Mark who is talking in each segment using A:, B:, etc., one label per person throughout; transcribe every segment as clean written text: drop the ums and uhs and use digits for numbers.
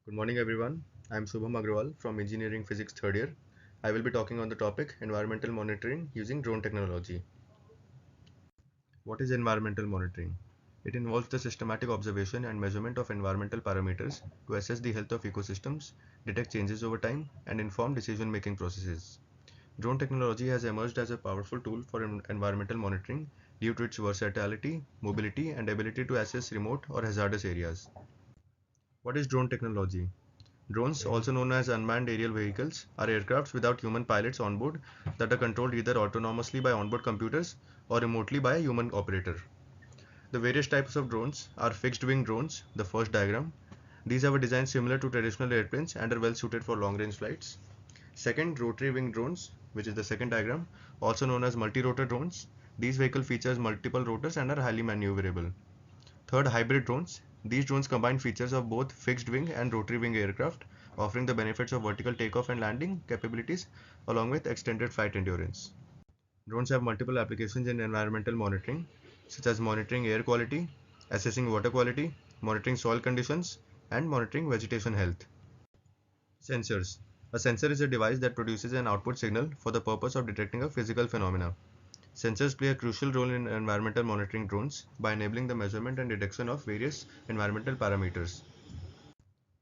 A: Good morning everyone. I am Shubham Agrawal from Engineering Physics third year. I will be talking on the topic environmental monitoring using drone technology. What is environmental monitoring? It involves the systematic observation and measurement of environmental parameters to assess the health of ecosystems, detect changes over time, and inform decision-making processes. Drone technology has emerged as a powerful tool for environmental monitoring due to its versatility, mobility, and ability to assess remote or hazardous areas. What is drone technology? Drones, also known as unmanned aerial vehicles, are aircrafts without human pilots on board that are controlled either autonomously by onboard computers or remotely by a human operator. The various types of drones are fixed-wing drones, the first diagram. These have a design similar to traditional airplanes and are well suited for long-range flights. Second, rotary-wing drones, which is the second diagram, also known as multi-rotor drones. These vehicles features multiple rotors and are highly maneuverable. Third, hybrid drones. These drones combine features of both fixed wing and rotary wing aircraft, offering the benefits of vertical takeoff and landing capabilities along with extended flight endurance. Drones have multiple applications in environmental monitoring, such as monitoring air quality, assessing water quality, monitoring soil conditions, and monitoring vegetation health. Sensors. A sensor is a device that produces an output signal for the purpose of detecting a physical phenomena. Sensors play a crucial role in environmental monitoring drones by enabling the measurement and detection of various environmental parameters.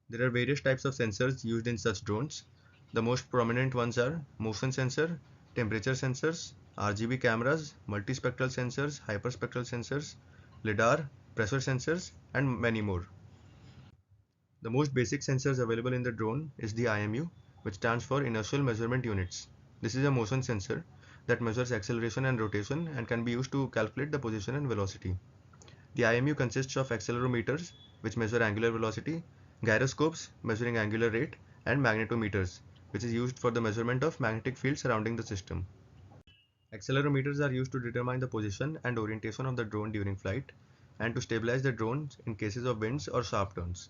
A: There are various types of sensors used in such drones. The most prominent ones are motion sensor, temperature sensors, RGB cameras, multispectral sensors, hyperspectral sensors, lidar, pressure sensors, and many more. The most basic sensors available in the drone is the IMU, which stands for Inertial Measurement Units. This is a motion sensor that measures acceleration and rotation and can be used to calculate the position and velocity. The IMU consists of accelerometers, which measure angular velocity, gyroscopes, measuring angular rate, and magnetometers, which is used for the measurement of magnetic fields surrounding the system. Accelerometers are used to determine the position and orientation of the drone during flight and to stabilize the drone in cases of winds or sharp turns.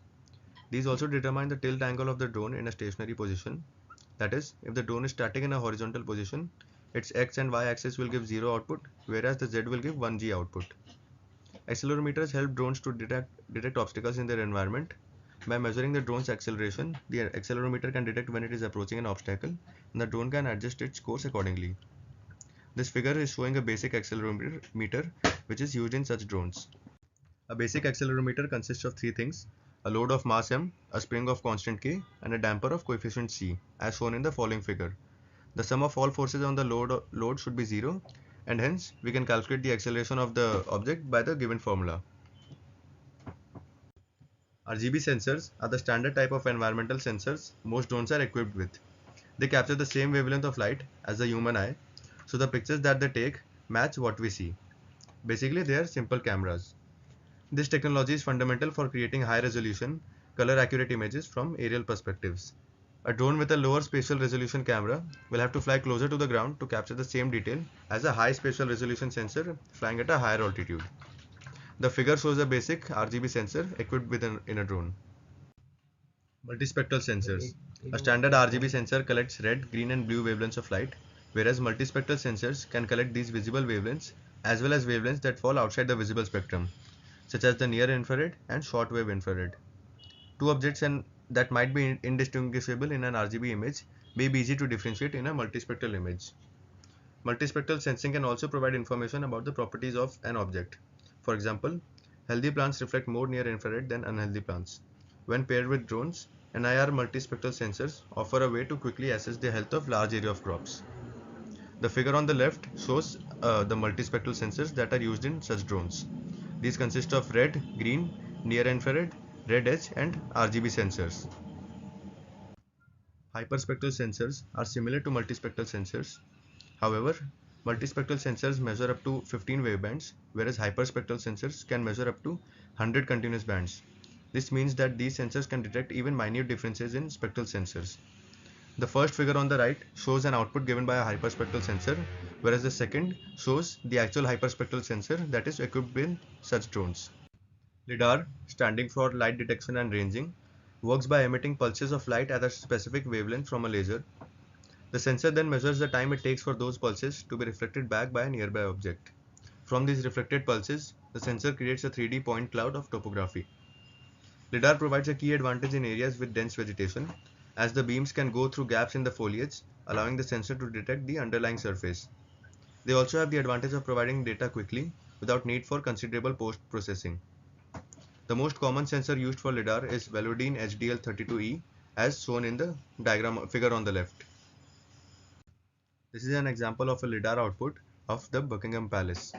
A: These also determine the tilt angle of the drone in a stationary position. That is, if the drone is static in a horizontal position, its x and y axis will give 0 output, whereas the z will give 1g output. Accelerometers help drones to detect obstacles in their environment. By measuring the drone's acceleration, the accelerometer can detect when it is approaching an obstacle, and the drone can adjust its course accordingly. This figure is showing a basic accelerometer which is used in such drones. A basic accelerometer consists of three things: a load of mass m, a spring of constant k, and a damper of coefficient c, as shown in the following figure. The sum of all forces on the load should be 0, and hence we can calculate the acceleration of the object by the given formula. RGB sensors are the standard type of environmental sensors most drones are equipped with. They capture the same wavelength of light as the human eye, so the pictures that they take match what we see. Basically, they are simple cameras. This technology is fundamental for creating high resolution, color accurate images from aerial perspectives. A drone with a lower spatial resolution camera will have to fly closer to the ground to capture the same detail as a high spatial resolution sensor flying at a higher altitude. The figure shows a basic RGB sensor equipped with in a drone. Multispectral sensors. A standard RGB sensor collects red, green, and blue wavelengths of light, whereas multispectral sensors can collect these visible wavelengths as well as wavelengths that fall outside the visible spectrum, such as the near infrared and short-wave infrared. Two objects that might be indistinguishable in an RGB image may be easy to differentiate in a multispectral image. Multispectral sensing can also provide information about the properties of an object. For example, healthy plants reflect more near infrared than unhealthy plants. When paired with drones, NIR multispectral sensors offer a way to quickly assess the health of large area of crops. The figure on the left shows the multispectral sensors that are used in such drones. These consist of red, green, near infrared, red edge, and RGB sensors. Hyperspectral sensors are similar to multispectral sensors. However, multispectral sensors measure up to 15 wavebands, whereas hyperspectral sensors can measure up to 100 continuous bands. This means that these sensors can detect even minute differences in spectral sensors. The first figure on the right shows an output given by a hyperspectral sensor, whereas the second shows the actual hyperspectral sensor that is equipped with such drones. LiDAR, standing for light detection and ranging, works by emitting pulses of light at a specific wavelength from a laser. The sensor then measures the time it takes for those pulses to be reflected back by a nearby object. From these reflected pulses, the sensor creates a 3D point cloud of topography. LiDAR provides a key advantage in areas with dense vegetation, as the beams can go through gaps in the foliage, allowing the sensor to detect the underlying surface. They also have the advantage of providing data quickly without need for considerable post-processing. The most common sensor used for LiDAR is Velodyne HDL32E, as shown in the diagram figure on the left. This is an example of a LiDAR output of the Buckingham Palace.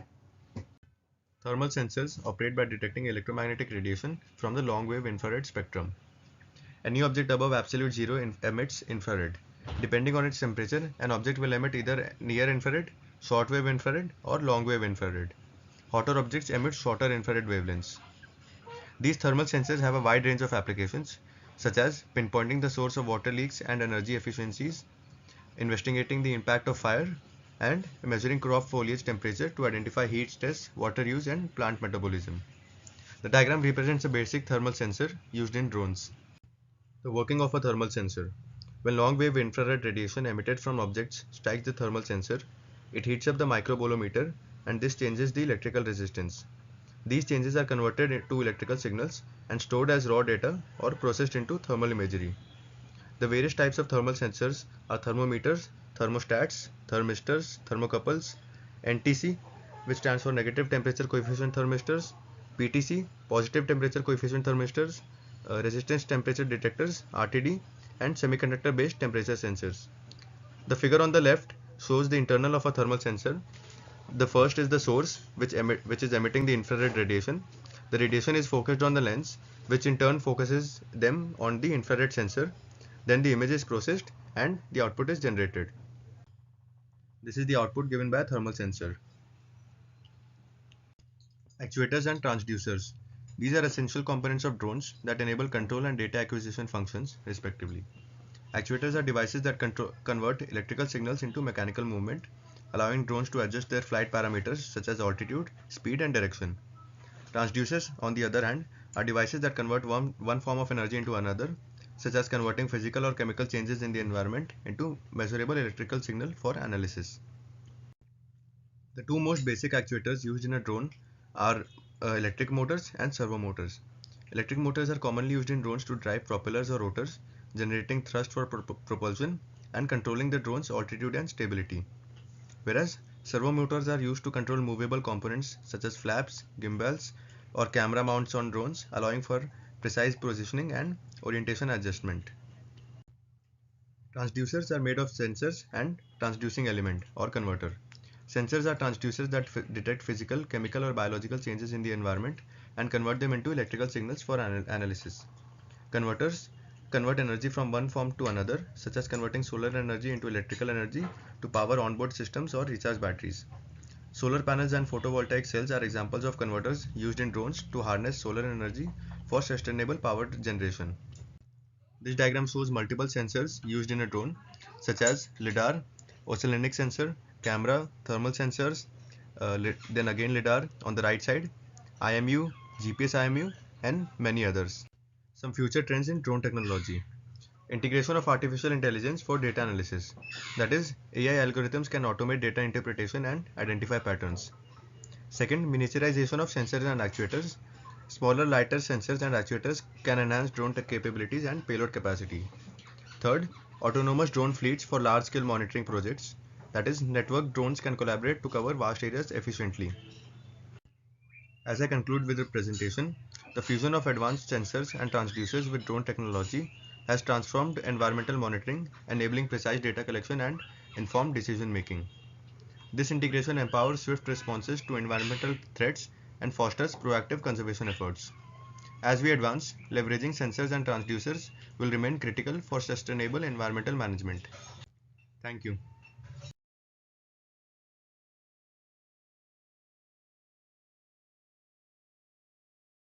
A: Thermal sensors operate by detecting electromagnetic radiation from the long-wave infrared spectrum. Any object above absolute zero emits infrared. Depending on its temperature, an object will emit either near infrared, short-wave infrared, or long-wave infrared. Hotter objects emit shorter infrared wavelengths. These thermal sensors have a wide range of applications, such as pinpointing the source of water leaks and energy efficiencies, investigating the impact of fire, and measuring crop foliage temperature to identify heat stress, water use, and plant metabolism. The diagram represents a basic thermal sensor used in drones. The working of a thermal sensor. When long-wave infrared radiation emitted from objects strikes the thermal sensor, it heats up the microbolometer, and this changes the electrical resistance. These changes are converted into electrical signals and stored as raw data or processed into thermal imagery. The various types of thermal sensors are thermometers, thermostats, thermistors, thermocouples, NTC, which stands for negative temperature coefficient thermistors, PTC, positive temperature coefficient thermistors, resistance temperature detectors, RTD, and semiconductor based temperature sensors. The figure on the left shows the internal of a thermal sensor. The first is the source, which is emitting the infrared radiation. The radiation is focused on the lens, which in turn focuses them on the infrared sensor. Then the image is processed and the output is generated. This is the output given by a thermal sensor. Actuators and transducers. These are essential components of drones that enable control and data acquisition functions, respectively. Actuators are devices that convert electrical signals into mechanical movement, allowing drones to adjust their flight parameters such as altitude, speed, and direction. Transducers, on the other hand, are devices that convert one form of energy into another, such as converting physical or chemical changes in the environment into measurable electrical signal for analysis. The two most basic actuators used in a drone are electric motors and servo motors. Electric motors are commonly used in drones to drive propellers or rotors, generating thrust for propulsion and controlling the drone's altitude and stability. Whereas servo motors are used to control movable components such as flaps, gimbals, or camera mounts on drones, allowing for precise positioning and orientation adjustment. Transducers are made of sensors and transducing element or converter. Sensors are transducers that detect physical, chemical, or biological changes in the environment and convert them into electrical signals for analysis. Converters convert energy from one form to another, such as converting solar energy into electrical energy to power onboard systems or recharge batteries. Solar panels and photovoltaic cells are examples of converters used in drones to harness solar energy for sustainable power generation. This diagram shows multiple sensors used in a drone, such as LiDAR, oscillonic sensor, camera, thermal sensors, then again LiDAR on the right side, IMU, GPS IMU, and many others. Some future trends in drone technology. Integration of artificial intelligence for data analysis. That is, AI algorithms can automate data interpretation and identify patterns. Second, miniaturization of sensors and actuators. Smaller, lighter sensors and actuators can enhance drone capabilities and payload capacity. Third, autonomous drone fleets for large-scale monitoring projects. That is, networked drones can collaborate to cover vast areas efficiently. As I conclude with the presentation, the fusion of advanced sensors and transducers with drone technology has transformed environmental monitoring, enabling precise data collection and informed decision making. This integration empowers swift responses to environmental threats and fosters proactive conservation efforts. As we advance, leveraging sensors and transducers will remain critical for sustainable environmental management. Thank you.